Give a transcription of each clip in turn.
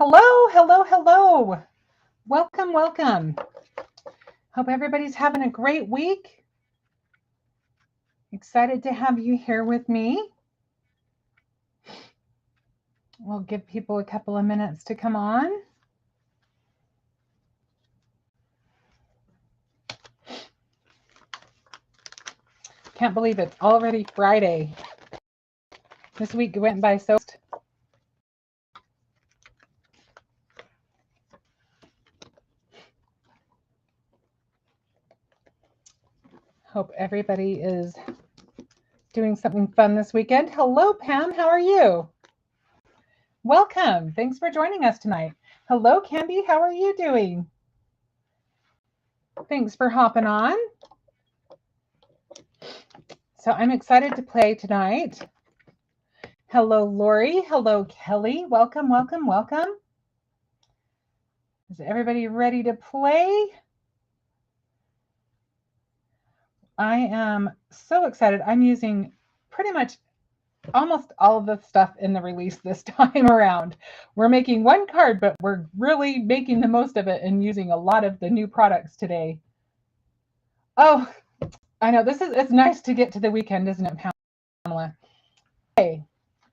Hello, hello, hello. Welcome, welcome. Hope everybody's having a great week. Excited to have you here with me. We'll give people a couple of minutes to come on. Can't believe it's already Friday. This week went by so fast. Hope everybody is doing something fun this weekend. Hello, Pam. How are you? Welcome. Thanks for joining us tonight. Hello, Candy. How are you doing? Thanks for hopping on. So I'm excited to play tonight. Hello, Lori. Hello, Kelly. Welcome, welcome, welcome. Is everybody ready to play? I am so excited. I'm using pretty much almost all of the stuff in the release this time around. We're making one card, but we're really making the most of it and using a lot of the new products today. Oh, I know it's nice to get to the weekend, isn't it, Pamela? Okay,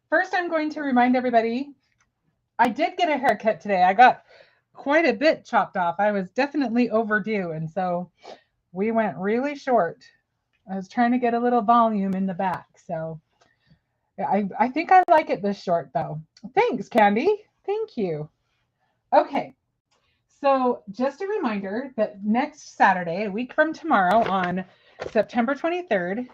first I'm going to remind everybody, I did get a haircut today. I got quite a bit chopped off. I was definitely overdue, and so we went really short. I was trying to get a little volume in the back, so I think I like it this short, though. Thanks, Candy. Thank you. Okay, so just a reminder that next Saturday, a week from tomorrow, on September 23rd,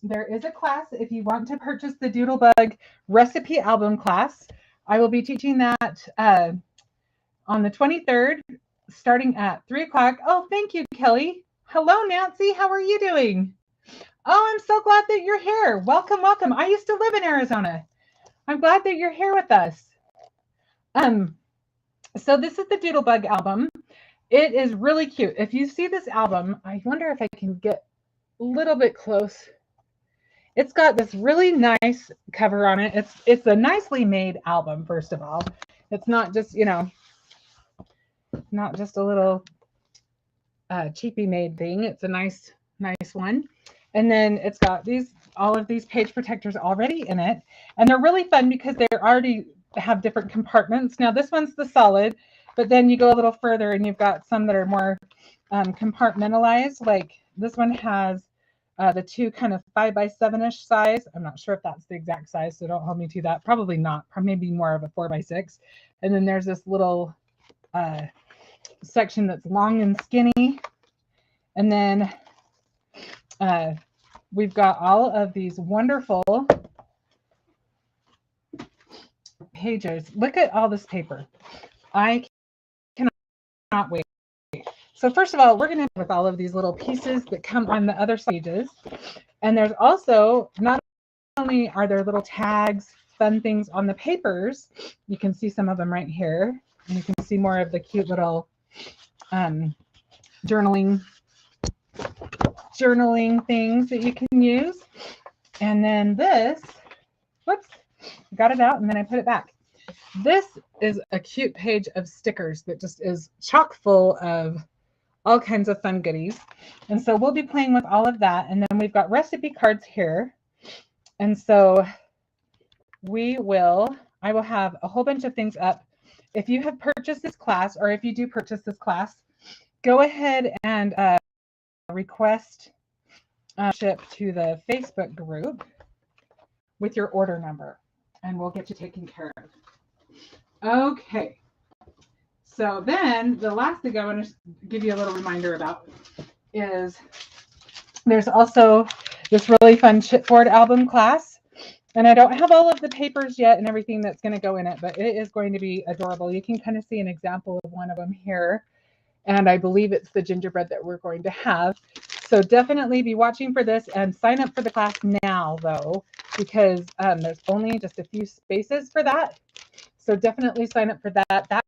there is a class if you want to purchase the Doodlebug recipe album class. I will be teaching that on the 23rd, starting at 3 o'clock. Oh, thank you, Kelly. Hello, Nancy. How are you doing? Oh, I'm so glad that you're here. Welcome, welcome. I used to live in Arizona. I'm glad that you're here with us. So this is the Doodlebug album. It is really cute. If you see this album, I wonder if I can get a little bit close. It's got this really nice cover on it. It's a nicely made album, first of all. It's not just, not just a little cheapy made thing. It's a nice one. And then it's got all of these page protectors already in it. And they're really fun because they already have different compartments. Now this one's the solid, but then you go a little further and you've got some that are more compartmentalized. Like this one has the two kind of 5x7-ish size. I'm not sure if that's the exact size, so don't hold me to that. Probably not. Maybe more of a 4x6. And then there's this little section that's long and skinny. And then we've got all of these wonderful pages. Look at all this paper. I cannot wait. So first of all, we're going to with all of these little pieces that come on the other pages. And there's also, not only are there little tags, fun things on the papers, you can see some of them right here. And you can see more of the cute little journaling things that you can use. And then this, whoops, got it out and then I put it back. This is a cute page of stickers that just is chock full of all kinds of fun goodies. And so we'll be playing with all of that. And then we've got recipe cards here. And so I will have a whole bunch of things up. If you have purchased this class, or if you do purchase this class, go ahead and request ship to the Facebook group with your order number, and we'll get you taken care of. Okay. So then the last thing I want to give you a little reminder about is there's also this really fun chipboard album class. And I don't have all of the papers yet and everything that's going to go in it, but it is going to be adorable. You can kind of see an example of one of them here. And I believe it's the gingerbread that we're going to have. So definitely be watching for this and sign up for the class now, though, because there's only just a few spaces for that. So definitely sign up for that. That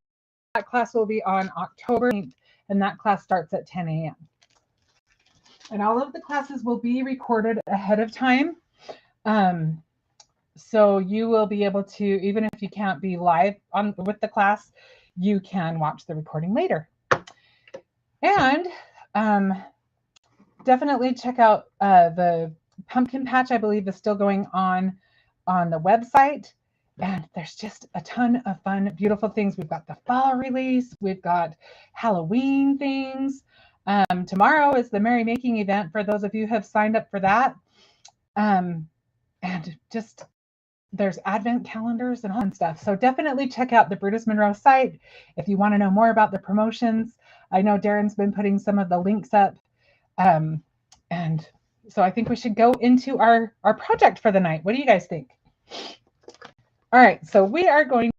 class will be on October 9th, and that class starts at 10 a.m. And all of the classes will be recorded ahead of time. So you will be able to, even if you can't be live on with the class, you can watch the recording later. And definitely check out the pumpkin patch, I believe, is still going on the website. And there's just a ton of fun, beautiful things. We've got the fall release. We've got Halloween things. Tomorrow is the Merry Making event for those of you who have signed up for that. And just there's advent calendars and all that stuff. So definitely check out the Brutus Monroe site if you want to know more about the promotions. I know Darren's been putting some of the links up. And so I think we should go into our project for the night. What do you guys think? All right, so we are going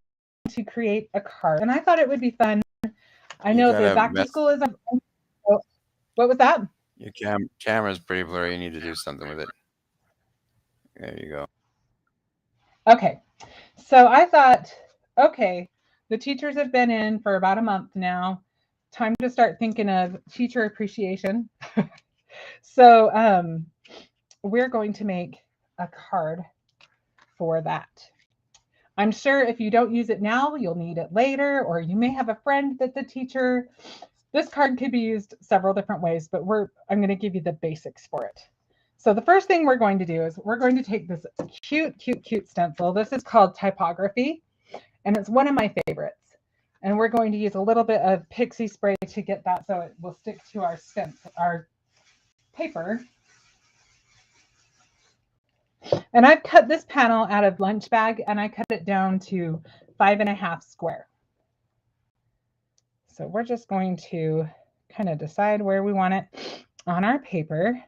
to create a card, and I thought it would be fun. I know the back to school is. Oh, what was that? Your camera's pretty blurry. You need to do something with it. There you go. Okay, so I thought, okay, the teachers have been in for about a month now. Time to start thinking of teacher appreciation. So we're going to make a card for that. I'm sure if you don't use it now, you'll need it later, or you may have a friend that's a teacher. This card could be used several different ways, but I'm going to give you the basics for it. So the first thing we're going to do is we're going to take this cute stencil. This is called Typography, and it's one of my favorites. And we're going to use a little bit of pixie spray to get that so it will stick to our stencil, our paper. And I've cut this panel out of lunch bag, and I cut it down to 5.5 square. So we're just going to kind of decide where we want it on our paper.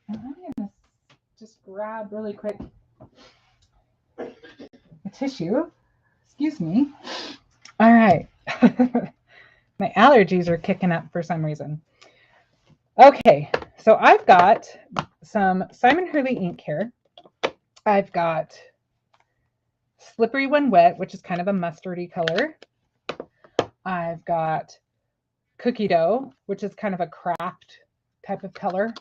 And I'm going to just grab really quick a tissue. Excuse me. All right. My allergies are kicking up for some reason. Okay, so I've got some Simon Hurley ink here. I've got Slippery When Wet, which is kind of a mustardy color. I've got Cookie Dough, which is kind of a craft type of color.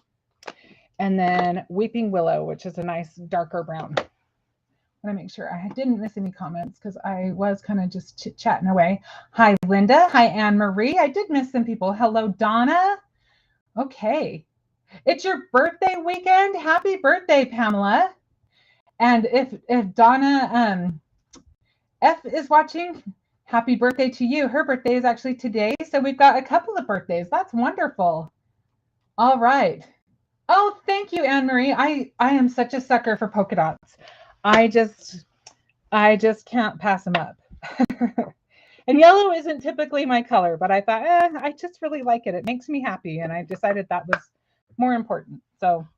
And then Weeping Willow, which is a nice darker brown. I want to make sure I didn't miss any comments because I was kind of just chit-chatting away. Hi, Linda. Hi, Anne Marie. I did miss some people. Hello, Donna. Okay. It's your birthday weekend. Happy birthday, Pamela. And if Donna F is watching, happy birthday to you. Her birthday is actually today. So we've got a couple of birthdays. That's wonderful. All right. Oh, thank you, Anne Marie. I am such a sucker for polka dots. I just can't pass them up. And yellow isn't typically my color, but I thought, I just really like it. It makes me happy. And I decided that was more important. So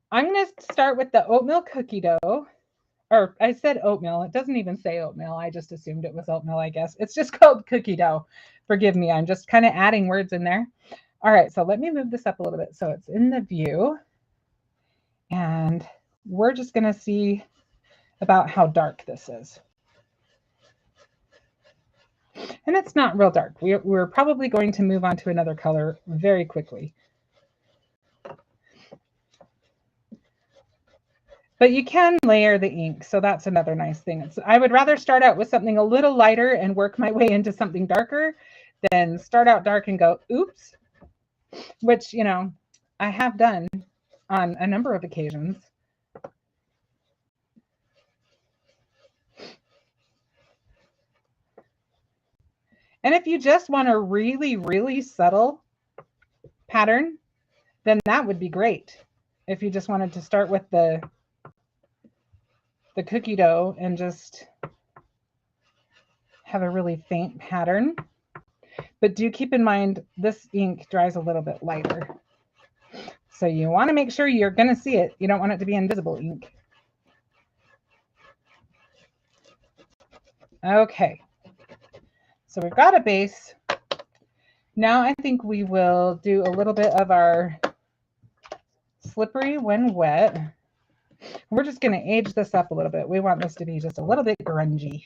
I'm going to start with the oatmeal cookie dough. Or I said oatmeal. It doesn't even say oatmeal. I just assumed it was oatmeal, I guess. It's just called cookie dough. Forgive me. I'm just kind of adding words in there. All right. So let me move this up a little bit so it's in the view. And we're just going to see about how dark this is. And it's not real dark. We're probably going to move on to another color very quickly. But you can layer the ink, so that's another nice thing. I would rather start out with something a little lighter and work my way into something darker than start out dark and go, oops, which, you know, I have done on a number of occasions. And if you just want a really, really subtle pattern, then that would be great. If you just wanted to start with the cookie dough and just have a really faint pattern. But do keep in mind, this ink dries a little bit lighter. So you want to make sure you're going to see it. You don't want it to be invisible ink. Okay. So we've got a base. Now I think we will do a little bit of our Slippery When Wet. We're just going to age this up a little bit. We want this to be just a little bit grungy,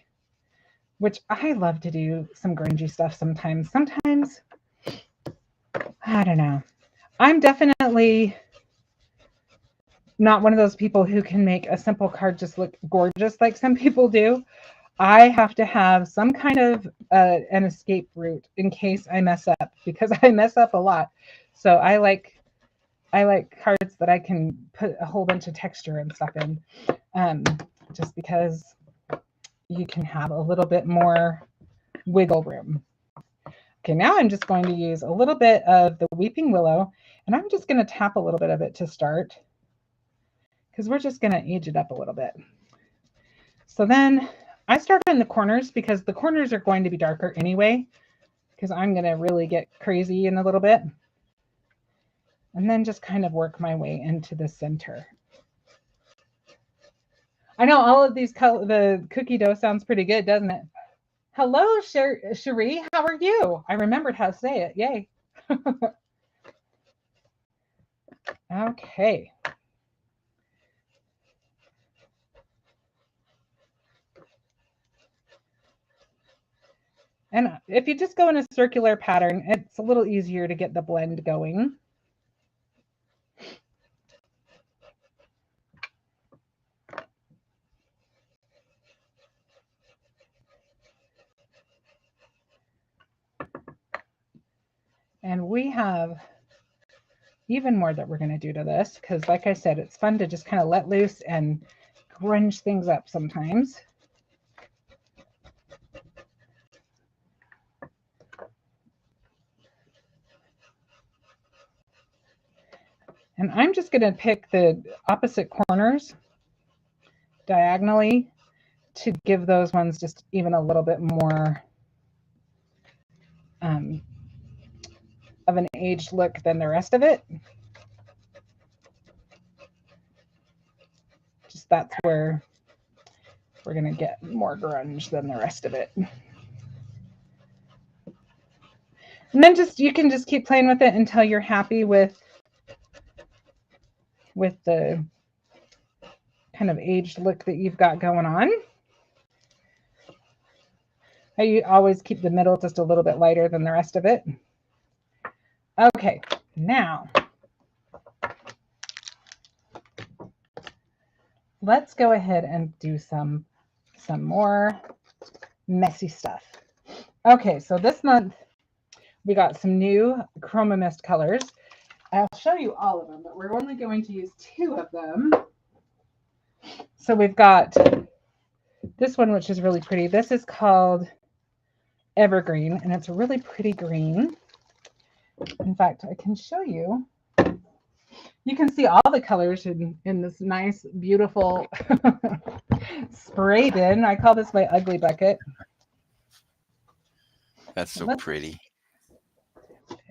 which I love to do some grungy stuff sometimes. Sometimes, I don't know. I'm definitely not one of those people who can make a simple card just look gorgeous like some people do. I have to have some kind of an escape route in case I mess up, because I mess up a lot. So I like cards that I can put a whole bunch of texture and stuff in, just because you can have a little bit more wiggle room. Okay, now I'm just going to use a little bit of the Weeping Willow, and I'm just going to tap a little bit of it to start, because we're just going to age it up a little bit. So then I start in the corners, because the corners are going to be darker anyway, because I'm going to really get crazy in a little bit. And then just kind of work my way into the center. I know all of these, the cookie dough sounds pretty good, doesn't it? Hello, Cherie. How are you? I remembered how to say it. Yay. Okay. And if you just go in a circular pattern, it's a little easier to get the blend going. And we have even more that we're going to do to this, because like I said, it's fun to just kind of let loose and grunge things up sometimes. And I'm just going to pick the opposite corners diagonally to give those ones just even a little bit more of an aged look than the rest of it. Just that's where we're going to get more grunge than the rest of it. And then you can just keep playing with it until you're happy with the kind of aged look that you've got going on. I always keep the middle just a little bit lighter than the rest of it. Okay, now let's go ahead and do some more messy stuff. Okay, so this month we got some new Chroma Mist colors. I'll show you all of them, but we're only going to use 2 of them. So we've got this one, which is really pretty. This is called Evergreen, and it's a really pretty green. In fact, I can show you. You can see all the colors in this nice, beautiful spray bin. I call this my ugly bucket. That's so pretty.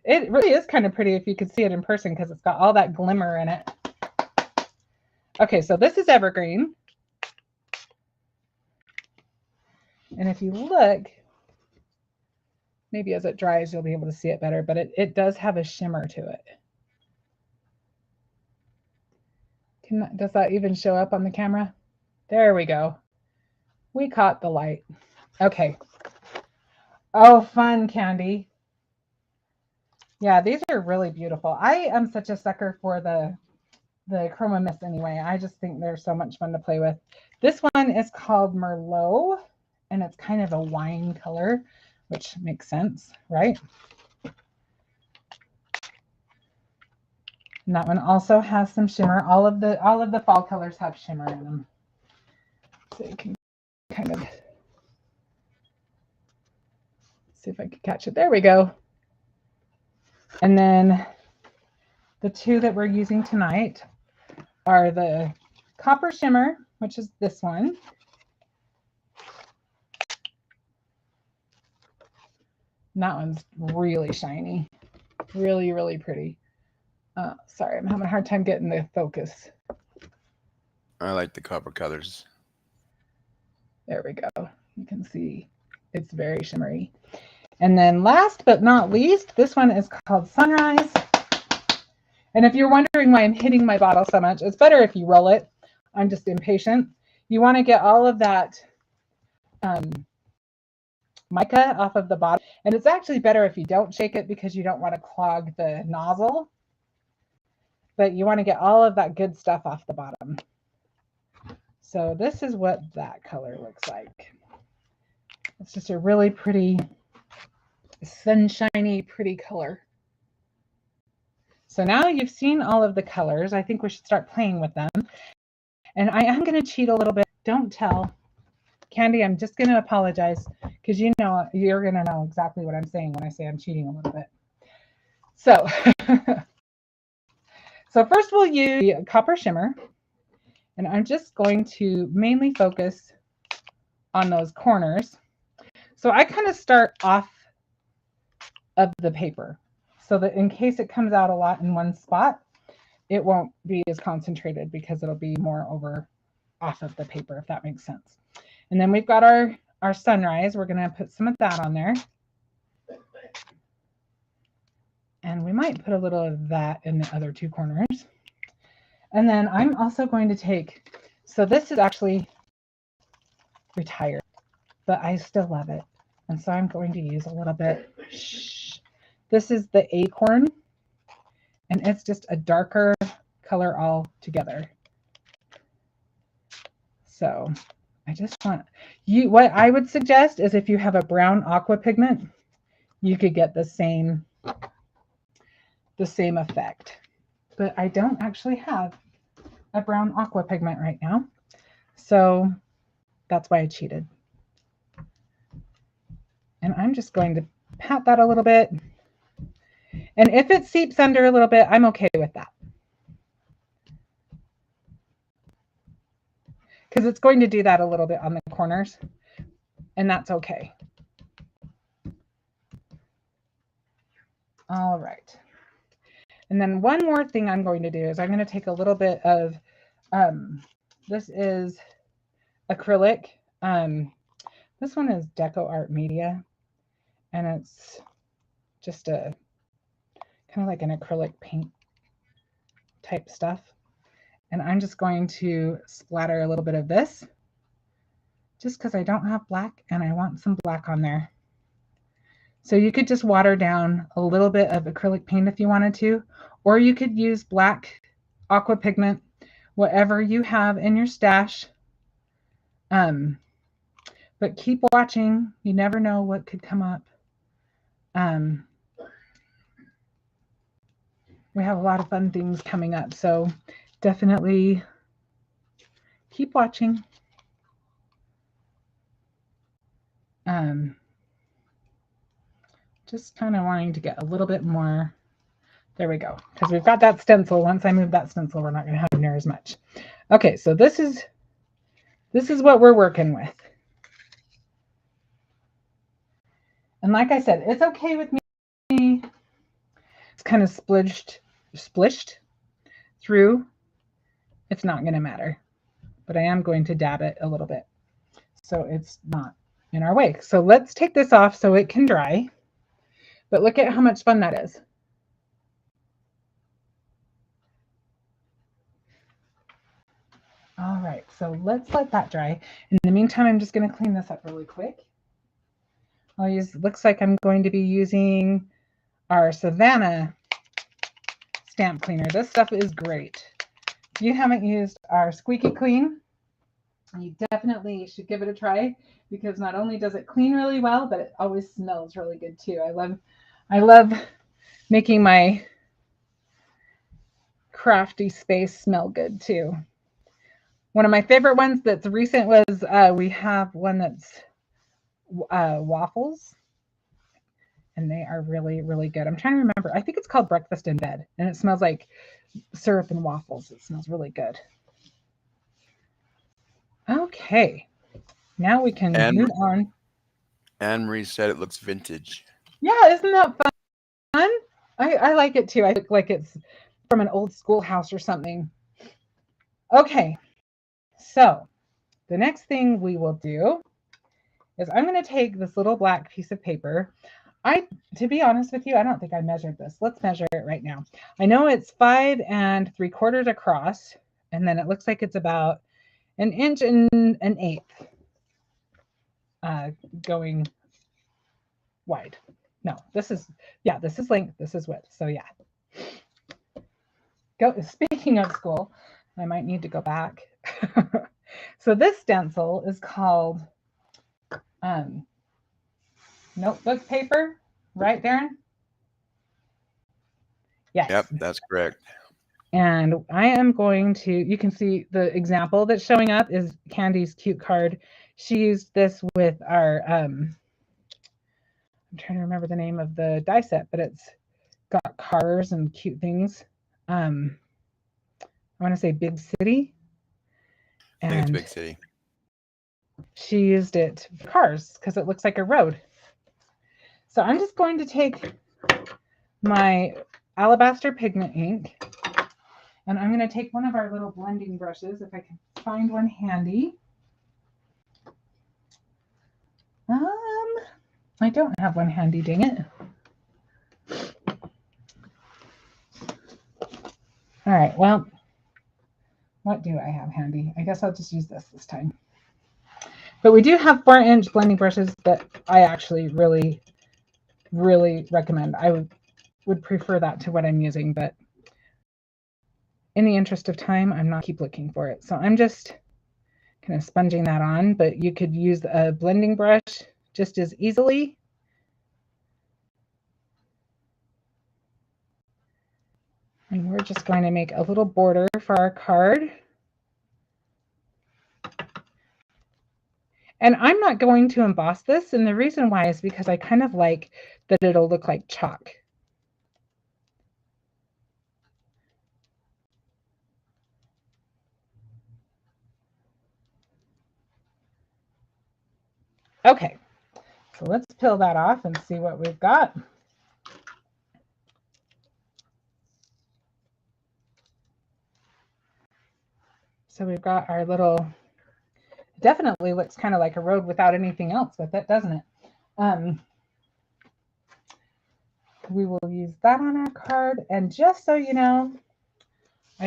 It really is kind of pretty if you could see it in person, because it's got all that glimmer in it. Okay, so this is Evergreen. And if you look, maybe as it dries, you'll be able to see it better, but it does have a shimmer to it. Does that even show up on the camera? There we go. We caught the light. Okay. Oh, fun, Candy. Yeah, these are really beautiful. I am such a sucker for the Chroma Mist anyway. I just think they're so much fun to play with. This one is called Merlot, and it's kind of a wine color, which makes sense, right? And that one also has some shimmer. All of the fall colors have shimmer in them. So you can kind of see if I can catch it. There we go. And then the 2 that we're using tonight are the Copper Shimmer, which is this one. And that one's really shiny. Really, really pretty. Sorry, I'm having a hard time getting the focus. I like the copper colors. There we go. You can see it's very shimmery. And then last but not least, this one is called Sunrise. And if you're wondering why I'm hitting my bottle so much, it's better if you roll it. I'm just impatient. You want to get all of that mica off of the bottom. And it's actually better if you don't shake it, because you don't want to clog the nozzle. but you want to get all of that good stuff off the bottom. So this is what that color looks like. It's just a really pretty, sunshiny, pretty color. So now you've seen all of the colors. I think we should start playing with them. And I am going to cheat a little bit. Don't tell. Candy, I'm just going to apologize because you know you're going to know exactly what I'm saying when I say I'm cheating a little bit. So, so first we'll use the copper shimmer. And I'm just going to mainly focus on those corners. So I kind of start off of the paper so that in case it comes out a lot in one spot, it won't be as concentrated because it'll be more over off of the paper, if that makes sense. And then we've got our sunrise. We're going to put some of that on there. And we might put a little of that in the other two corners. And then I'm also going to take, so this is actually retired, but I still love it. And so I'm going to use a little bit. This is the acorn, and it's just a darker color all together. So I just want you, what I would suggest is if you have a brown aqua pigment, you could get the same effect. But I don't actually have a brown aqua pigment right now. So that's why I cheated. And I'm just going to pat that a little bit. And if it seeps under a little bit, I'm okay with that. Because it's going to do that a little bit on the corners. And that's okay. All right. And then one more thing I'm going to do is I'm going to take a little bit of, this is acrylic. This one is Deco Art Media. And it's just a kind of like an acrylic paint type stuff. And I'm just going to splatter a little bit of this just because I don't have black and I want some black on there. So you could just water down a little bit of acrylic paint if you wanted to, or you could use black aqua pigment, whatever you have in your stash. But keep watching. You never know what could come up. We have a lot of fun things coming up, so definitely keep watching. Just kind of wanting to get a little bit more. There we go. Because we've got that stencil. Once I move that stencil, we're not going to have near as much. Okay, so this is what we're working with. And like I said, it's okay with me. It's kind of splished through. It's not going to matter. But I am going to dab it a little bit so it's not in our way. So let's take this off so it can dry. But look at how much fun that is. All right, so let's let that dry. In the meantime, I'm just going to clean this up really quick. I'll use, looks like I'm going to be using our Savannah stamp cleaner. This stuff is great. If you haven't used our Squeaky Clean, you definitely should give it a try because not only does it clean really well, but it always smells really good too. I love making my crafty space smell good too. One of my favorite ones that's recent was we have one that's waffles, and they are really, really good. I'm trying to remember. I think it's called Breakfast in Bed, and it smells like syrup and waffles. It smells really good. Okay, now we can move on. Anne-Marie said it looks vintage. Yeah, isn't that fun? I like it too. I look like it's from an old schoolhouse or something. Okay, so the next thing we will do is I'm going to take this little black piece of paper. To be honest with you, I don't think I measured this. Let's measure it right now. I know it's 5 3/4 across, and then it looks like it's about 1 1 1/8 going wide. No, this is length, this is width. So yeah. speaking of school, I might need to go back. So this stencil is called notebook paper, right, Darren? Yes. Yep, that's correct. And I am going to, you can see the example that's showing up is Candy's cute card. She used this with our, I'm trying to remember the name of the die set, but it's got cars and cute things. I want to say Big City. I think it's Big City. She used it for cars because it looks like a road. So I'm just going to take my Alabaster Pigment ink, and I'm going to take one of our little blending brushes, if I can find one handy. I don't have one handy, dang it. All right, well, what do I have handy? I guess I'll just use this time. But we do have 4-inch blending brushes that I actually really, really recommend. I would prefer that to what I'm using, but in the interest of time, I'm not keep looking for it. So I'm just kind of sponging that on, but you could use a blending brush just as easily. And we're just going to make a little border for our card. And I'm not going to emboss this, and the reason why is because I kind of like that it'll look like chalk. Okay, so let's peel that off and see what we've got. So we've got our little, definitely looks kind of like a road without anything else with it, doesn't it? We will use that on our card. And just so you know, I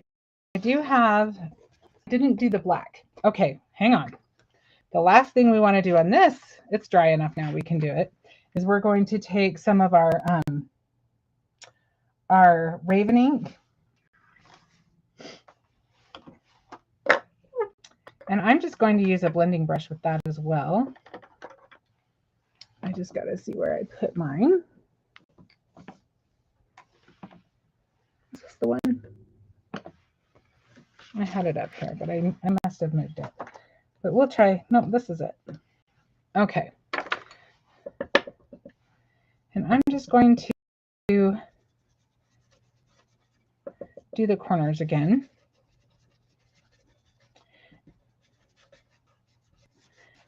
didn't do the black. Okay, hang on. The last thing we want to do on this, it's dry enough now, we can do it, is we're going to take some of our Raven ink. And I'm just going to use a blending brush with that as well. I just got to see where I put mine. Is this the one? I had it up here, but I must have moved it. But we'll try. No, this is it. Okay. And I'm just going to do the corners again.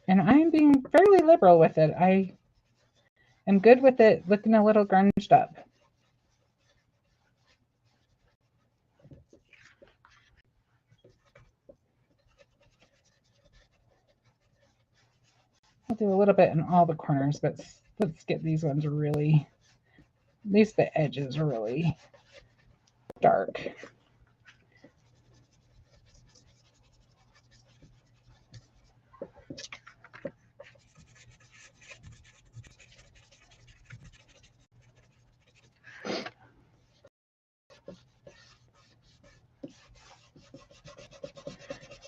And I'm being fairly liberal with it. I am good with it looking a little grunged up. I'll do a little bit in all the corners, but let's get these ones really, at least the edges are really dark.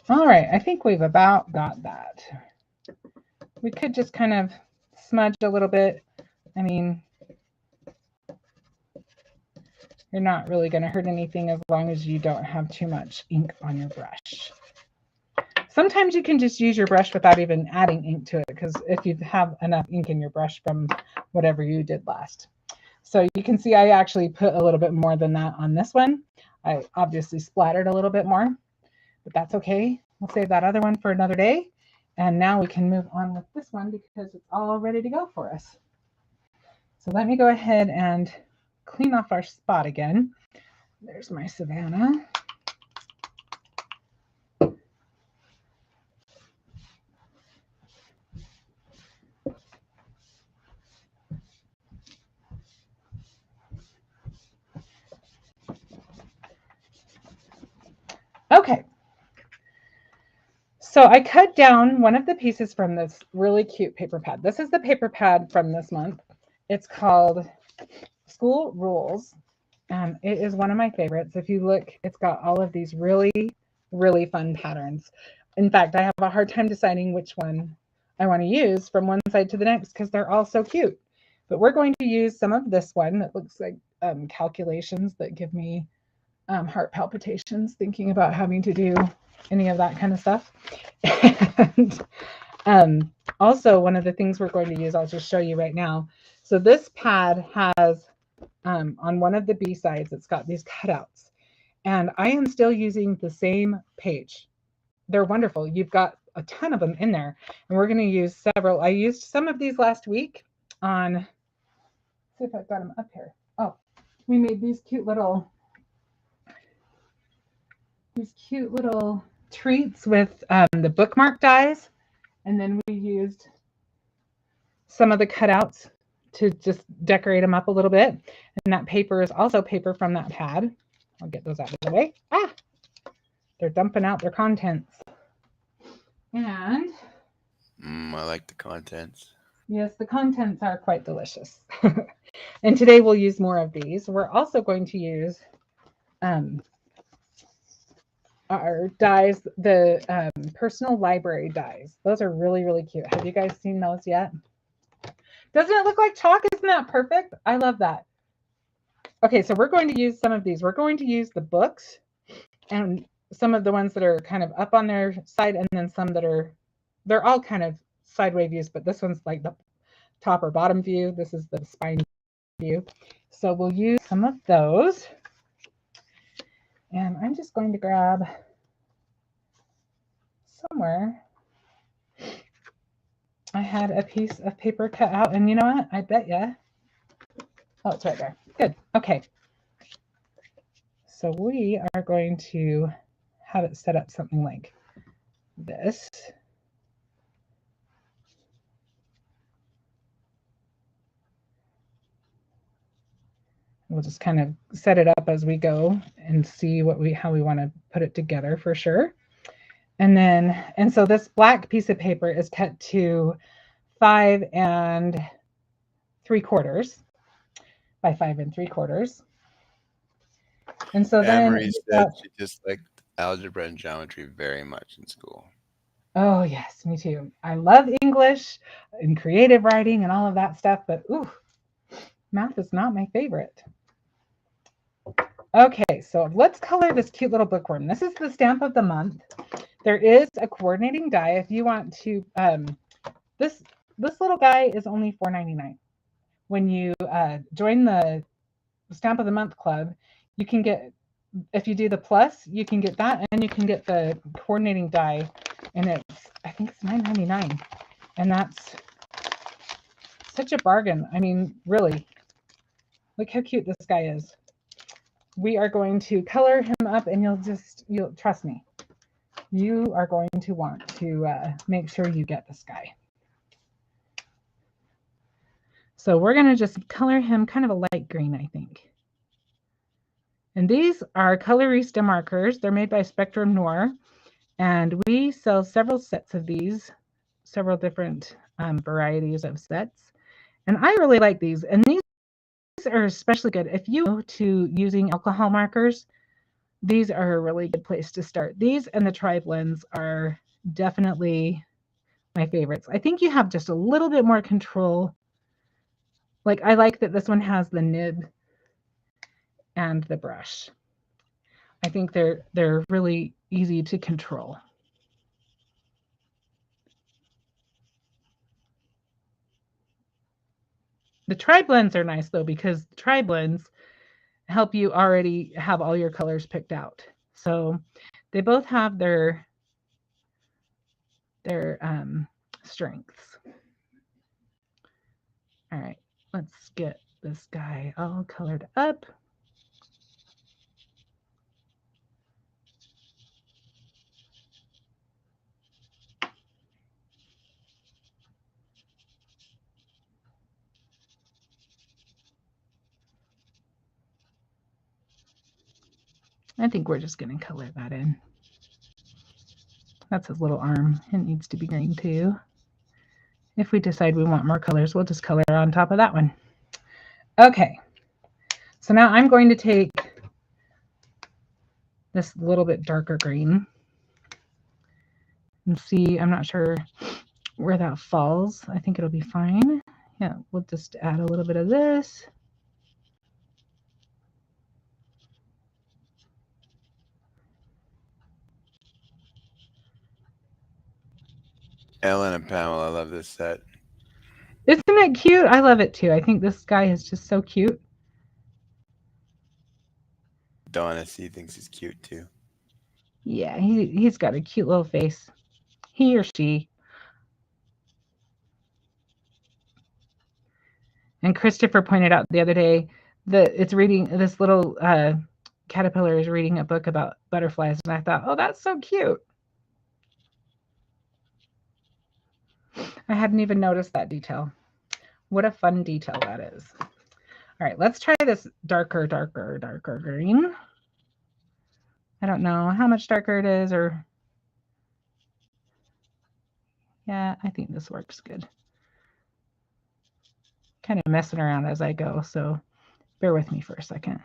All right, I think we've about got that. We could just kind of smudge a little bit. I mean, you're not really going to hurt anything as long as you don't have too much ink on your brush. Sometimes you can just use your brush without even adding ink to it, because if you have enough ink in your brush from whatever you did last. So you can see I actually put a little bit more than that on this one. I obviously splattered a little bit more, but that's okay. We'll save that other one for another day. And now we can move on with this one because it's all ready to go for us. So let me go ahead and clean off our spot again. There's my Savannah. Okay. So I cut down one of the pieces from this really cute paper pad. This is the paper pad from this month. It's called School Rules. And it is one of my favorites. If you look, it's got all of these really, really fun patterns. In fact, I have a hard time deciding which one I want to use from one side to the next because they're all so cute. But we're going to use some of this one that looks like calculations that give me heart palpitations thinking about having to do any of that kind of stuff. And also, one of the things we're going to use, I'll just show you right now. So this pad has, on one of the B sides, it's got these cutouts. And I am still using the same page. They're wonderful. You've got a ton of them in there. And we're going to use several. I used some of these last week on, let's see if I've got them up here. Oh, we made these cute little treats with the bookmark dies. And then we used some of the cutouts to just decorate them up a little bit. And that paper is also paper from that pad. I'll get those out of the way. Ah, they're dumping out their contents. And I like the contents. yes, the contents are quite delicious. And today we'll use more of these. We're also going to use our dies, the personal library dies. Those are really, really cute. Have you guys seen those yet? Doesn't it look like chalk? Isn't that perfect? I love that. Okay, so we're going to use some of these. We're going to use the books and some of the ones that are kind of up on their side, and then some that are, they're all kind of sideways views, but this one's like the top or bottom view. This is the spine view. So we'll use some of those. And I'm just going to grab somewhere. I had a piece of paper cut out, and you know what? I bet you. Oh, it's right there. Good. Okay. So we are going to have it set up something like this. We'll just kind of set it up as we go and see how we want to put it together for sure. And so this black piece of paper is cut to 5 3/4 by 5 3/4. And so then Anne-Marie said she disliked algebra and geometry very much in school. Oh yes, me too. I love English and creative writing and all of that stuff, but ooh, math is not my favorite. Okay, so let's color this cute little bookworm. This is the stamp of the month. There is a coordinating die if you want to. This little guy is only $4.99. When you join the stamp of the month club, you can get, if you do the plus, you can get that, and you can get the coordinating die, and I think it's $9.99, and that's such a bargain. I mean, really, look how cute this guy is. We are going to color him up, and you'll trust me. You are going to want to make sure you get this guy. So we're going to just color him kind of a light green, I think. And these are Colorista markers. They're made by Spectrum Noir. And we sell several sets of these, several different varieties of sets. And I really like these. And these are especially good. If you go to using alcohol markers, these are a really good place to start. These and the tri-blends are definitely my favorites. I think you have just a little bit more control. Like, I like that this one has the nib and the brush. I think they're really easy to control. The tri-blends are nice though, because tri-blends help you already have all your colors picked out. So they both have their strengths. All right, let's get this guy all colored up. I think we're just going to color that in. That's his little arm. It needs to be green too. If we decide we want more colors, we'll just color on top of that one. Okay, So now I'm going to take this little bit darker green and see, I'm not sure where that falls. I think it'll be fine. Yeah, we'll just add a little bit of this. Ellen and Pamela, I love this set. Isn't it cute? I love it too. I think this guy is just so cute. Donna C thinks he's cute too. Yeah, he's got a cute little face. He or she. And Christopher pointed out the other day that it's reading, this little caterpillar is reading a book about butterflies. And I thought, oh, that's so cute. I hadn't even noticed that detail. What a fun detail that is. All right, let's try this darker green. I don't know how much darker it is, or yeah, I think this works good. Kind of messing around as I go, so bear with me for a second.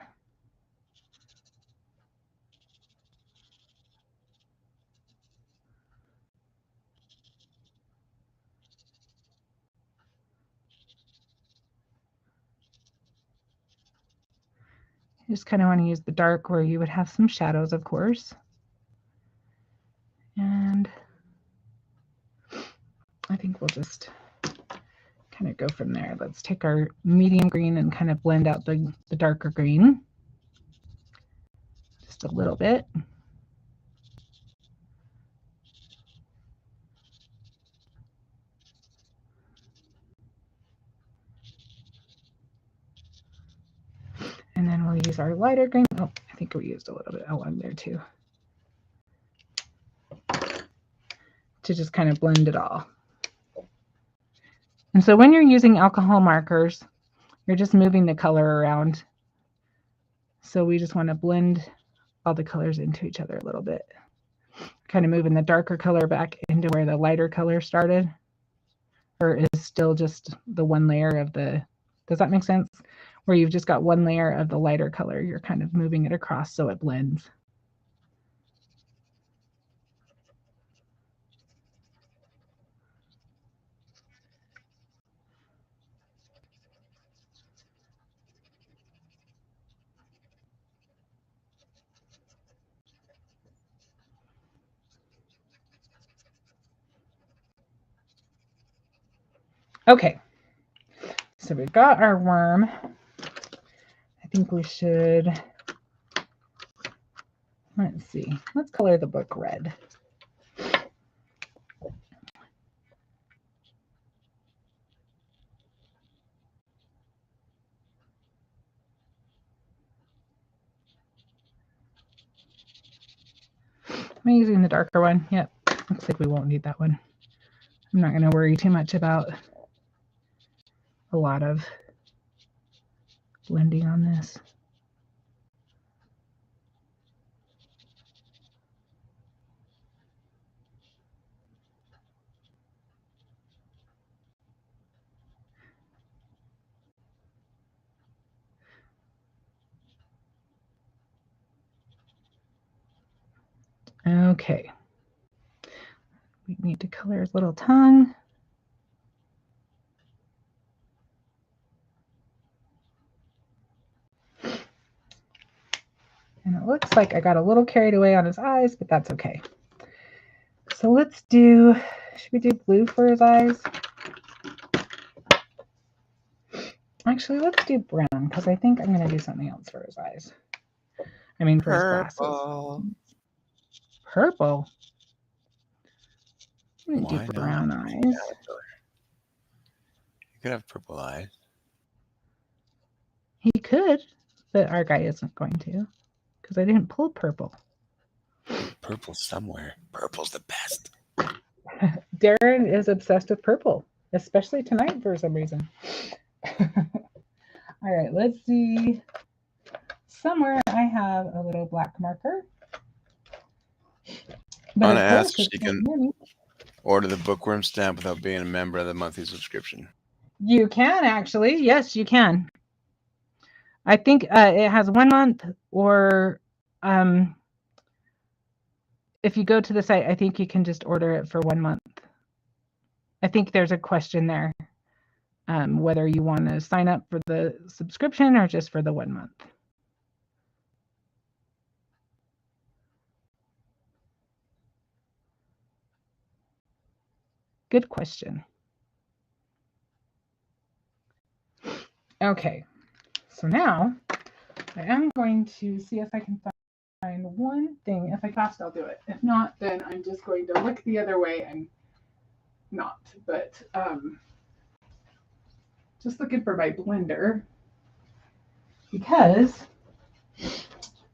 You just kind of want to use the dark where you would have some shadows, of course. And I think we'll just kind of go from there. Let's take our medium green and kind of blend out the darker green just a little bit. And then we'll use our lighter green. Oh, I think we used a little bit along there too, to just kind of blend it all. And so when you're using alcohol markers, you're just moving the color around. So we just want to blend all the colors into each other a little bit. Kind of moving the darker color back into where the lighter color started, or is still just the one layer of the, does that make sense? Where you've just got one layer of the lighter color, you're kind of moving it across so it blends. Okay, so we've got our worm. I think we should, let's see, let's color the book red. Am I using the darker one? Yep, looks like we won't need that one. I'm not going to worry too much about a lot of blending on this. Okay. We need to color his little tongue. And it looks like I got a little carried away on his eyes, but that's okay. So let's do, should we do blue for his eyes? Actually, let's do brown, because I think I'm going to do something else for his eyes. I mean, for his glasses. Purple. I'm going to do brown eyes. You could have purple eyes. He could, but our guy isn't going to, because I didn't pull purple. Purple's somewhere. Purple's the best. Darren is obsessed with purple, especially tonight for some reason. All right, let's see. Somewhere I have a little black marker. I want to ask if she can order the bookworm stamp without being a member of the monthly subscription. You can actually. Yes, you can. I think it has 1 month, or if you go to the site, I think you can just order it for 1 month. I think there's a question there, whether you want to sign up for the subscription or just for the 1 month. Good question. Okay, so now I am going to see if I can find one thing. If I fast, I'll do it. If not, then I'm just going to look the other way and not. But just looking for my blender because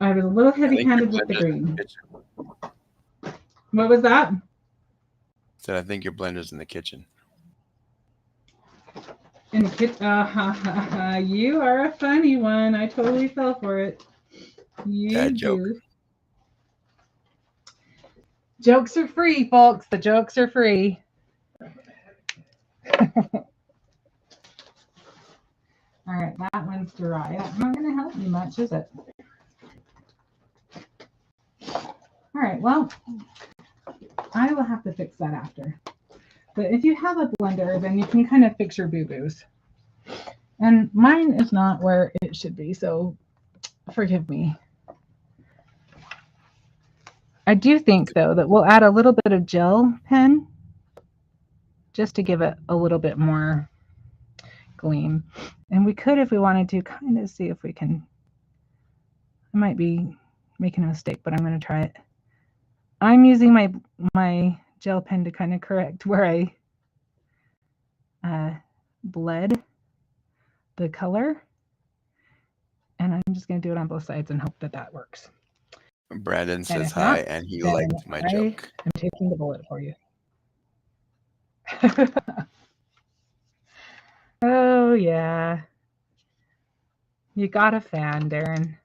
I was a little heavy-handed with the green. What was that? So I think your blender's in the kitchen. In the kitchen? You are a funny one. I totally fell for it. You do. Jokes are free, folks. The jokes are free. All right, that one's dry. That's not going to help me much, is it? All right, well, I will have to fix that after. But if you have a blender, then you can kind of fix your boo-boos. And mine is not where it should be, so forgive me. I do think, though, that we'll add a little bit of gel pen just to give it a little bit more gleam. And we could, if we wanted to, kind of see if we can. I might be making a mistake, but I'm going to try it. I'm using my gel pen to kind of correct where I bled the color. And I'm just going to do it on both sides and hope that that works. Brandon says hi, and he liked my joke. I'm taking the bullet for you. Oh, yeah. You got a fan, Darren.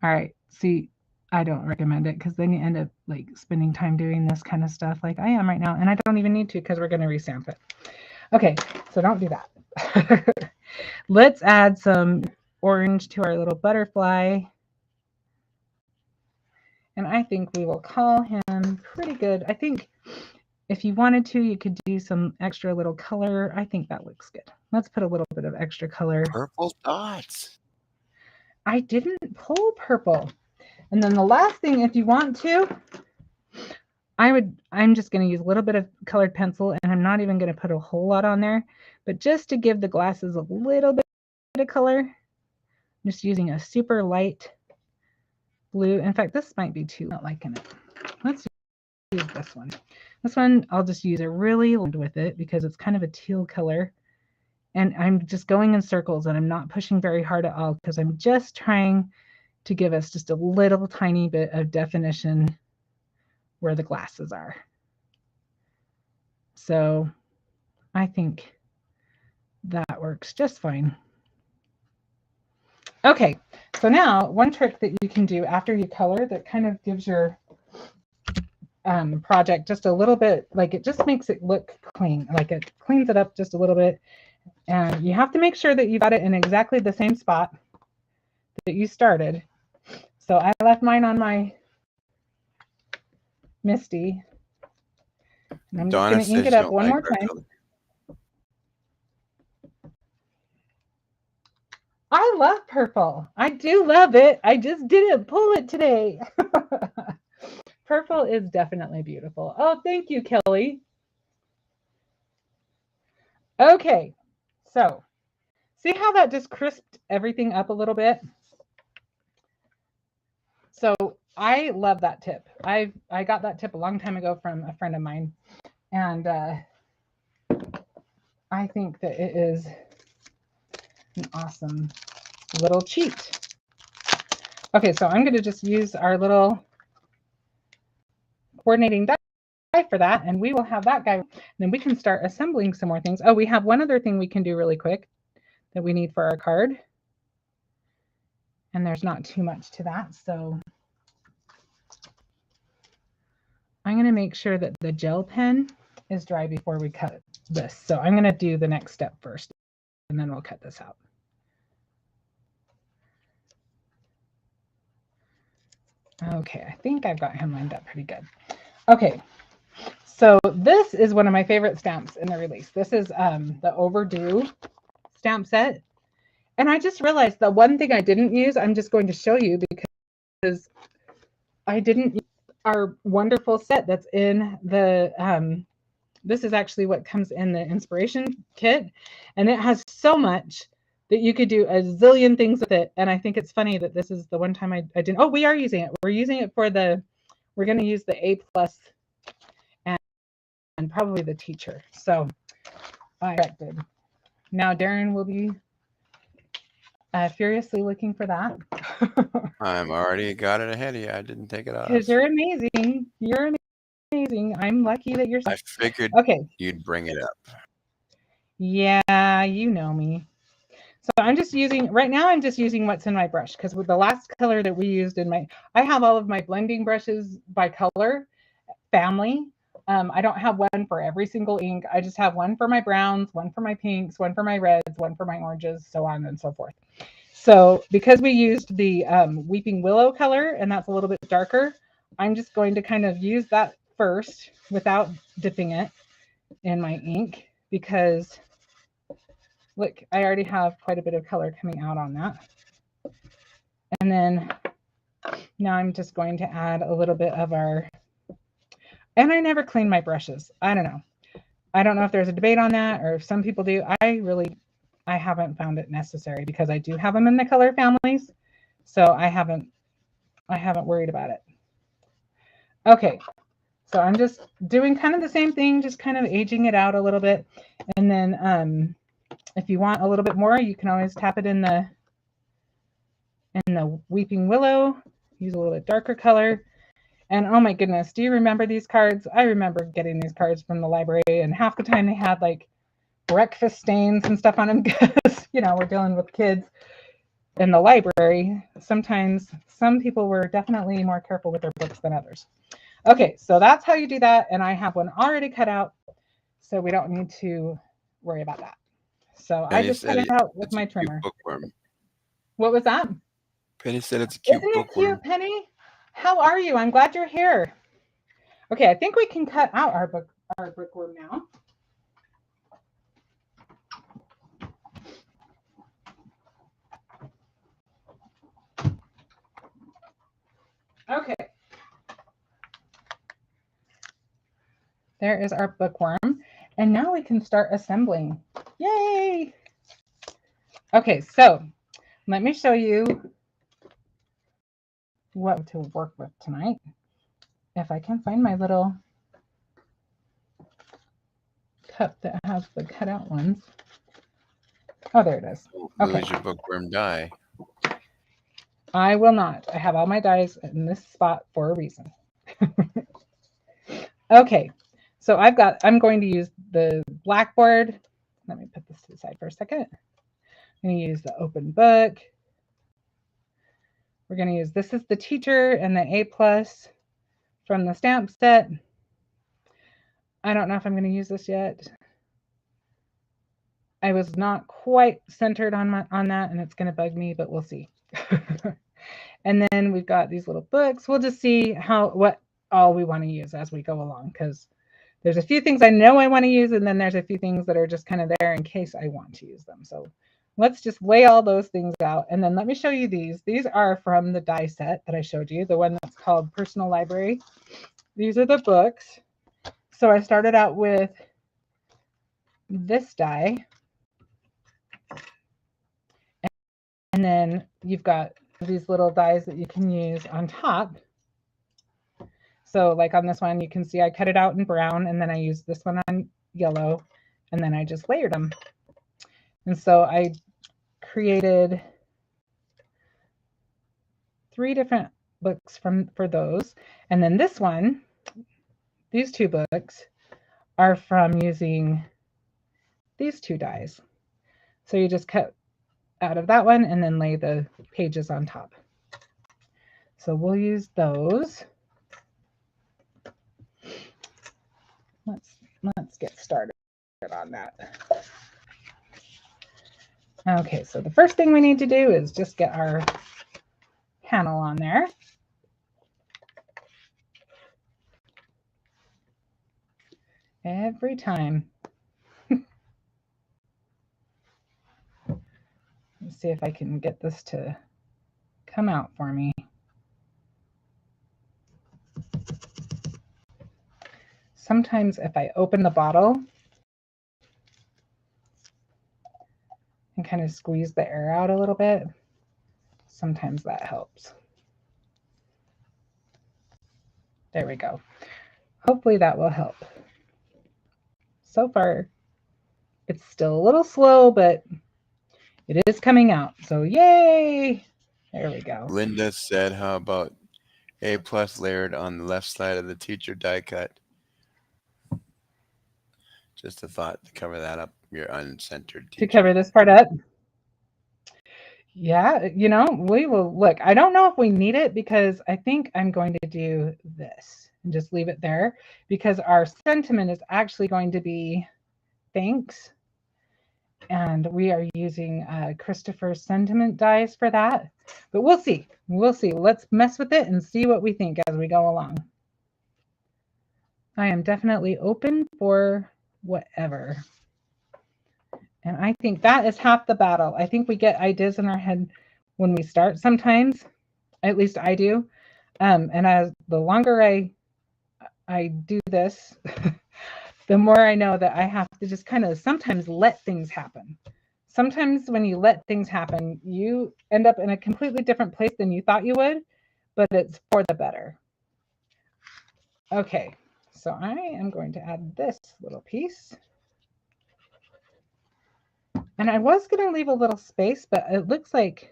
All right. See, I don't recommend it because then you end up like spending time doing this kind of stuff like I am right now. And I don't even need to because we're going to restamp it. Okay, so don't do that. Let's add some orange to our little butterfly. And I think we will call him pretty good. I think if you wanted to, you could do some extra little color. I think that looks good. Let's put a little bit of extra color. Purple dots. I didn't pull purple. And then the last thing, if you want to, I'm just going to use a little bit of colored pencil, and I'm not even going to put a whole lot on there, but just to give the glasses a little bit of color, I'm just using a super light blue. In fact, this might be too not liking it. Let's use this one. This one, I'll just use a really light with it because it's kind of a teal color. And I'm just going in circles and I'm not pushing very hard at all because I'm just trying to give us just a little tiny bit of definition where the glasses are. So I think that works just fine. Okay, so now one trick that you can do after you color that kind of gives your project just a little bit, like it just makes it look clean, like it cleans it up just a little bit. And you have to make sure that you got it in exactly the same spot that you started. So I left mine on my Misty. And I'm just going to ink it up one more time. I love purple. I do love it. I just didn't pull it today. Purple is definitely beautiful. Oh, thank you, Kelly. Okay, so see how that just crisped everything up a little bit? So I love that tip. I got that tip a long time ago from a friend of mine. And I think that it is an awesome little cheat. Okay, so I'm going to just use our little coordinating die for that, and we will have that guy. And then we can start assembling some more things. Oh, we have one other thing we can do really quick that we need for our card. And there's not too much to that, so I'm going to make sure that the gel pen is dry before we cut this. So I'm going to do the next step first, and then we'll cut this out. Okay, I think I've got him lined up pretty good. Okay, so this is one of my favorite stamps in the release. This is the Overdue stamp set. And I just realized the one thing I didn't use, I'm just going to show you because I didn't use our wonderful set that's in the, this is actually what comes in the inspiration kit. And it has so much that you could do a zillion things with it. And I think it's funny that this is the one time I didn't. Oh, we are using it. We're using it for we're going to use the A+ and probably the teacher. So I corrected. Now Darren will be furiously looking for that. I'm already got it ahead of you. I didn't take it off. Because you're amazing. You're amazing. I'm lucky that you're. I figured you'd bring it up. Yeah, you know me. So I'm just using, right now I'm just using what's in my brush, because with the last color that we used I have all of my blending brushes by color family. I don't have one for every single ink. I just have one for my browns, one for my pinks, one for my reds, one for my oranges, so on and so forth. So because we used the Weeping Willow color, and that's a little bit darker, I'm just going to kind of use that first without dipping it in my ink, because look, I already have quite a bit of color coming out on that. And then now I'm just going to add a little bit of our, and I never clean my brushes. I don't know. I don't know if there's a debate on that, or if some people do. I haven't found it necessary, because I do have them in the color families. So I haven't worried about it. Okay. So I'm just doing kind of the same thing, just kind of aging it out a little bit. And then if you want a little bit more, you can always tap it in the Weeping Willow, use a little bit darker color. And oh my goodness, do you remember these cards? I remember getting these cards from the library, and half the time they had like breakfast stains and stuff on them, because, you know, we're dealing with kids in the library. Sometimes some people were definitely more careful with their books than others. Okay, so that's how you do that. And I have one already cut out, so we don't need to worry about that. So I just cut it out with my trimmer. Bookworm. What was that? Penny said it's a cute bookworm. Isn't it cute, Penny? How are you? I'm glad you're here. Okay, I think we can cut out our bookworm now. Okay. There is our bookworm. And now we can start assembling. Yay! Okay, so let me show you what to work with tonight. If I can find my little cup that has the cutout ones. Oh, there it is. Okay. Lose your bookworm die. I will not. I have all my dies in this spot for a reason. Okay, so I'm going to use the blackboard. Let me put this to the side for a second. I'm going to use the open book. We're going to use, this is the teacher and the A+ from the stamp set. I don't know if I'm going to use this yet. I was not quite centered on that, and it's going to bug me, but we'll see. And then we've got these little books. We'll just see what all we want to use as we go along, because there's a few things I know I want to use, and then there's a few things that are just kind of there in case I want to use them. So let's just lay all those things out. And then let me show you these. These are from the die set that I showed you, the one that's called Personal Library. These are the books. So I started out with this die. And then you've got these little dies that you can use on top. So like on this one, you can see I cut it out in brown, and then I used this one on yellow, and then I just layered them. And so I created 3 different books for those. And then this one, these 2 books are from using these 2 dies. So you just cut out of that one and then lay the pages on top. So we'll use those. let's get started on that. Okay, so the first thing we need to do is just get our panel on there. Every time. Let's see if I can get this to come out for me. Sometimes if I open the bottle and kind of squeeze the air out a little bit, sometimes that helps. There we go. Hopefully that will help. So far, it's still a little slow, but it is coming out. So yay! There we go. Linda said, how about A+ layered on the left side of the teacher die cut? Just a thought to cover that up, your uncentered teacher. To cover this part up? Yeah, you know, we will look. I don't know if we need it because I think I'm going to do this and just leave it there because our sentiment is actually going to be thanks. And we are using Christopher's sentiment dies for that. But we'll see. We'll see. Let's mess with it and see what we think as we go along. I am definitely open for whatever. And I think that is half the battle. I think we get ideas in our head when we start sometimes. At least I do. And as the longer I do this, the more I know that I have to just kind of sometimes let things happen. Sometimes when you let things happen, you end up in a completely different place than you thought you would, but it's for the better. Okay, so I am going to add this little piece. And I was going to leave a little space, but it looks like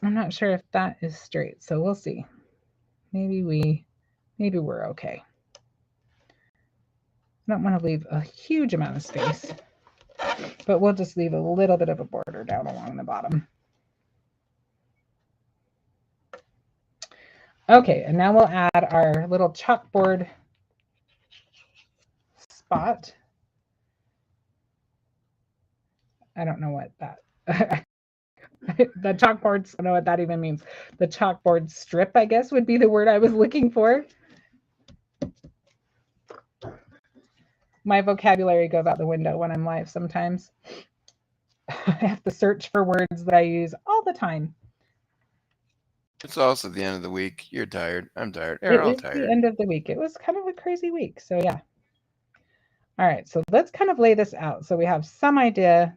I'm not sure if that is straight. So we'll see. Maybe we're okay. I don't want to leave a huge amount of space, but we'll just leave a little bit of a border down along the bottom. Okay, and now we'll add our little chalkboard spot. I don't know what that, the chalkboards, I don't know what that even means. The chalkboard strip, I guess, would be the word I was looking for. My vocabulary goes out the window when I'm live sometimes. I have to search for words that I use all the time. It's also the end of the week. You're tired. I'm tired. We're all tired. The end of the week. It was kind of a crazy week. So yeah. All right. So let's kind of lay this out. So we have some idea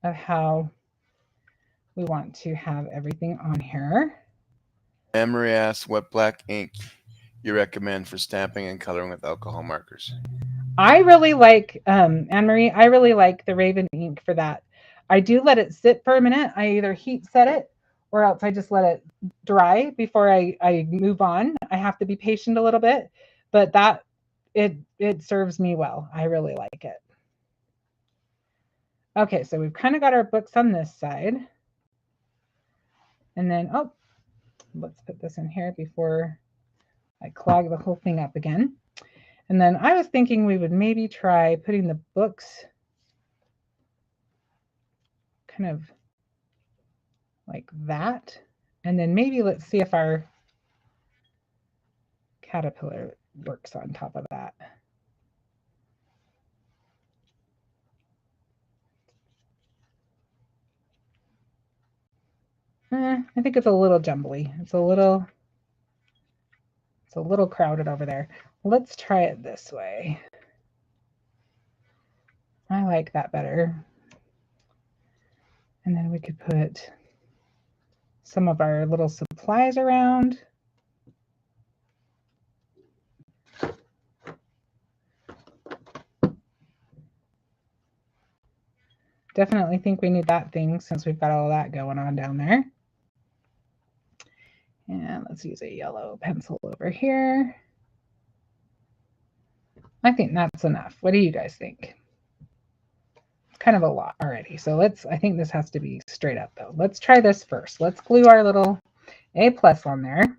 of how we want to have everything on here. Anne-Marie asks, what black ink you recommend for stamping and coloring with alcohol markers? I really like, Anne-Marie, I really like the Raven ink for that. I do let it sit for a minute. I either heat set it or else I just let it dry before I move on. I have to be patient a little bit, but that it serves me well. I really like it. Okay, so we've kind of got our books on this side. And then, oh, let's put this in here before I clog the whole thing up again. And then I was thinking we would maybe try putting the books kind of like that. And then maybe let's see if our caterpillar works on top of that. I think it's a little jumbly. It's a little crowded over there. Let's try it this way. I like that better. And then we could put some of our little supplies around. Definitely think we need that thing since we've got all that going on down there. And let's use a yellow pencil over here. I think that's enough. What do you guys think? It's kind of a lot already. So I think this has to be straight up though. Let's try this first. Let's glue our little A+ on there.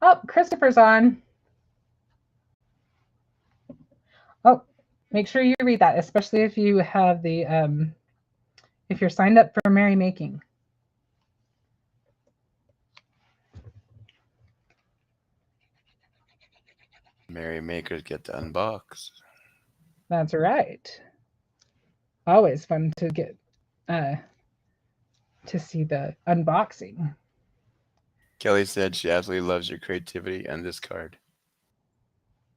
Oh, Christopher's on. Oh, make sure you read that, especially if you have the if you're signed up for Merry Making. Merry makers get to unbox. That's right. Always fun to get to see the unboxing. Kelly said she absolutely loves your creativity and this card.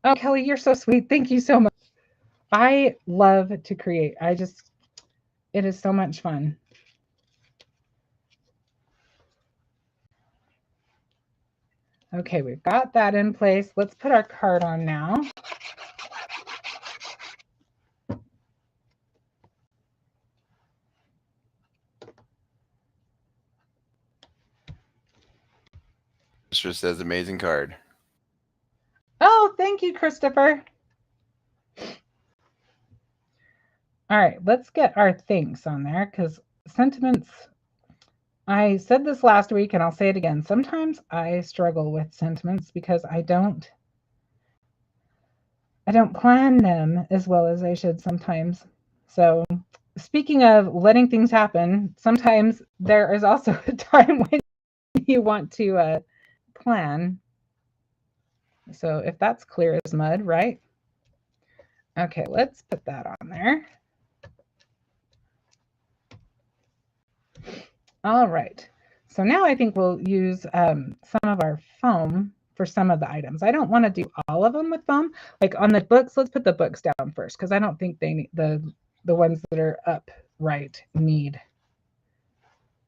Oh, Kelly, you're so sweet. Thank you so much. I love to create. It is so much fun. Okay, we've got that in place. Let's put our card on now. Christopher says amazing card. Oh, thank you, Christopher. All right, let's get our things on there because sentiments, I said this last week and I'll say it again. Sometimes I struggle with sentiments because I don't plan them as well as I should sometimes. So speaking of letting things happen, sometimes there is also a time when you want to plan. So if that's clear as mud, right? Okay, let's put that on there. All right. So now I think we'll use some of our foam for some of the items. I don't want to do all of them with foam. Like on the books, let's put the books down first because I don't think they need the ones that are upright need.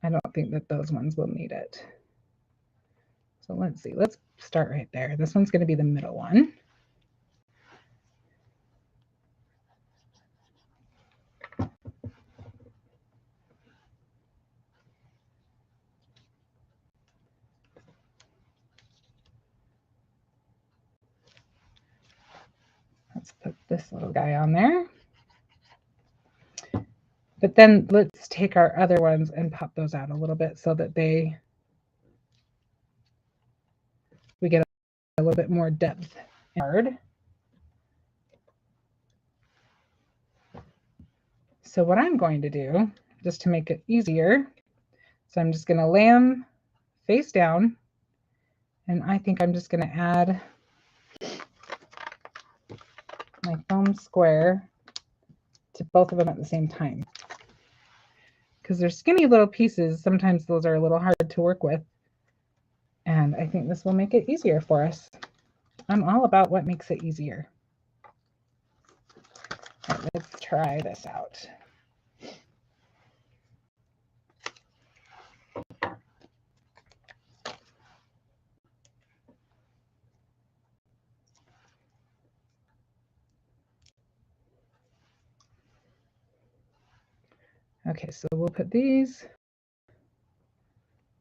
I don't think that those ones will need it. So let's see. Let's start right there. This one's going to be the middle one. Let's put this little guy on there. But then let's take our other ones and pop those out a little bit so that we get a little bit more depth. So what I'm going to do, just to make it easier, so I'm just going to lay them face down, and I think I'm just going to add my foam square to both of them at the same time. Because they're skinny little pieces, sometimes those are a little hard to work with. And I think this will make it easier for us. I'm all about what makes it easier. All right, let's try this out. Okay, so we'll put these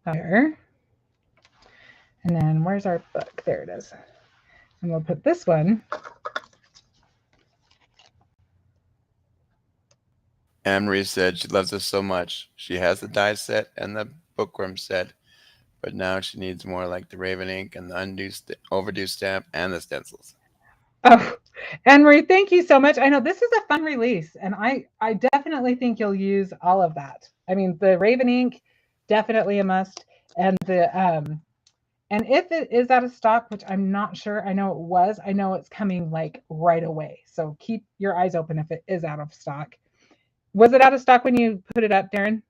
there. And then where's our book? There it is. And we'll put this one. Anne-Marie said she loves us so much. She has the die set and the bookworm set, but now she needs more like the Raven ink and the overdue stamp and the stencils. Oh, Anne-Marie, thank you so much. I know this is a fun release, and I definitely think you'll use all of that. I mean, the Raven ink, definitely a must. And and if it is out of stock, which I'm not sure, I know it was, I know it's coming like right away. So keep your eyes open if it is out of stock. Was it out of stock when you put it up, Darren?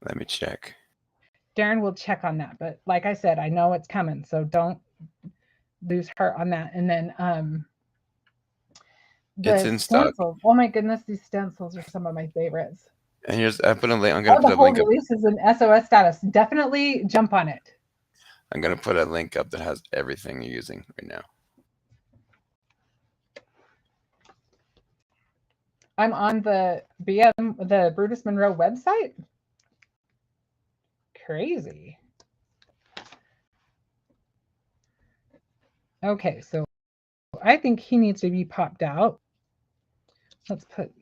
Let me check. Darren will check on that. But like I said, I know it's coming, so don't lose heart on that. And then It's in stock. Oh my goodness, these stencils are some of my favorites. And I put a link. I'm gonna put a link. The whole release is in SOS status. Definitely jump on it. I'm gonna put a link up that has everything you're using right now. I'm on the the Brutus Monroe website. Crazy. Okay, so I think he needs to be popped out. Let's put,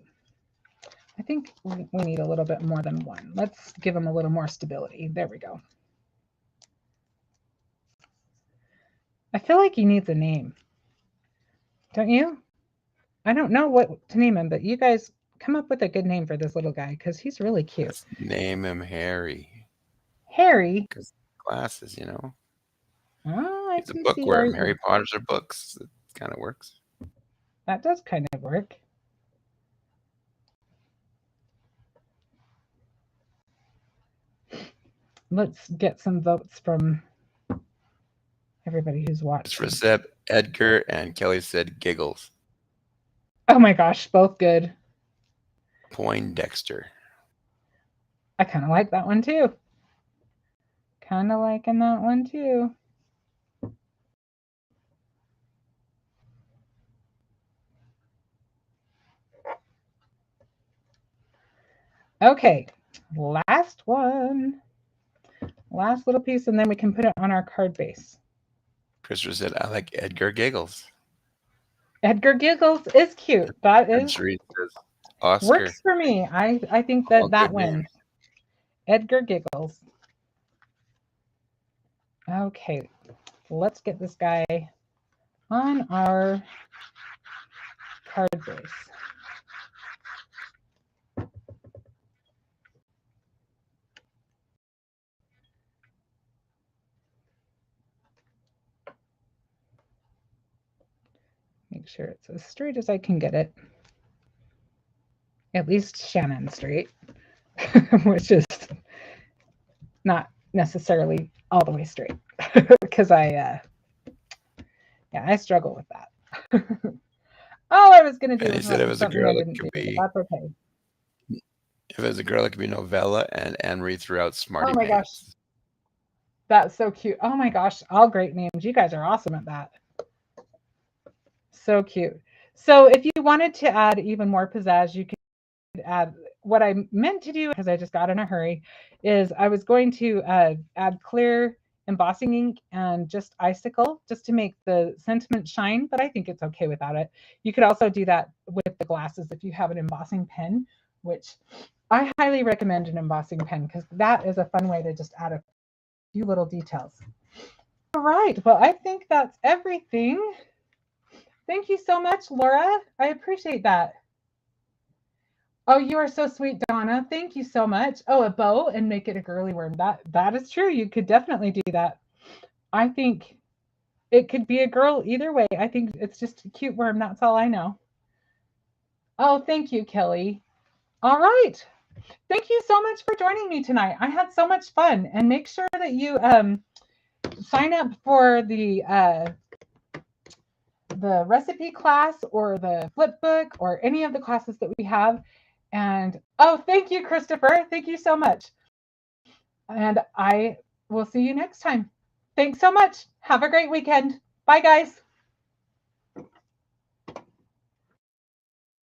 I think we need a little bit more than one. Let's give him a little more stability. There we go. I feel like he needs a name. Don't you? I don't know what to name him, but you guys come up with a good name for this little guy because he's really cute. Let's name him Harry. Harry. Because glasses, you know. Oh, I He's a can see bookworm. Harry. Harry Potter's are books. It kind of works. That does kind of work. Let's get some votes from everybody who's watched. Christopher said Edgar and Kelly said Giggles. Oh my gosh, both good. Poindexter. I kind of like that one too. Kind of liking that one too. Okay, last one. Last little piece, and then we can put it on our card base. Christopher said, I like Edgar Giggles. Edgar Giggles is cute. That is Says Oscar. works for me. I think that that wins. Names. Edgar Giggles. Okay, let's get this guy on our card base. Make sure it's as straight as I can get it. At least Shannon straight, which is not necessarily all the way straight because I struggle with that. All I was going to do And he said it was a girl, it could be. That's okay. If it was a girl, it could be Novella and Anne-Marie throughout Smarty Oh my Pants. gosh. That's so cute. Oh my gosh. All great names. You guys are awesome at that. So cute. So if you wanted to add even more pizzazz, you could add, what I meant to do, because I just got in a hurry, is I was going to add clear embossing ink and just icicle just to make the sentiment shine, but I think it's okay without it. You could also do that with the glasses if you have an embossing pen, which I highly recommend an embossing pen because that is a fun way to just add a few little details. All right, well, I think that's everything. Thank you so much, Laura. I appreciate that. Oh, you are so sweet, Donna. Thank you so much. Oh, a bow and make it a girly worm. That is true. You could definitely do that. I think it could be a girl either way. I think it's just a cute worm. That's all I know. Oh, thank you, Kelly. All right. Thank you so much for joining me tonight. I had so much fun. And make sure that you sign up for the recipe class or the flip book or any of the classes that we have. And oh, thank you, Christopher. Thank you so much. And I will see you next time. Thanks so much. Have a great weekend. Bye, guys.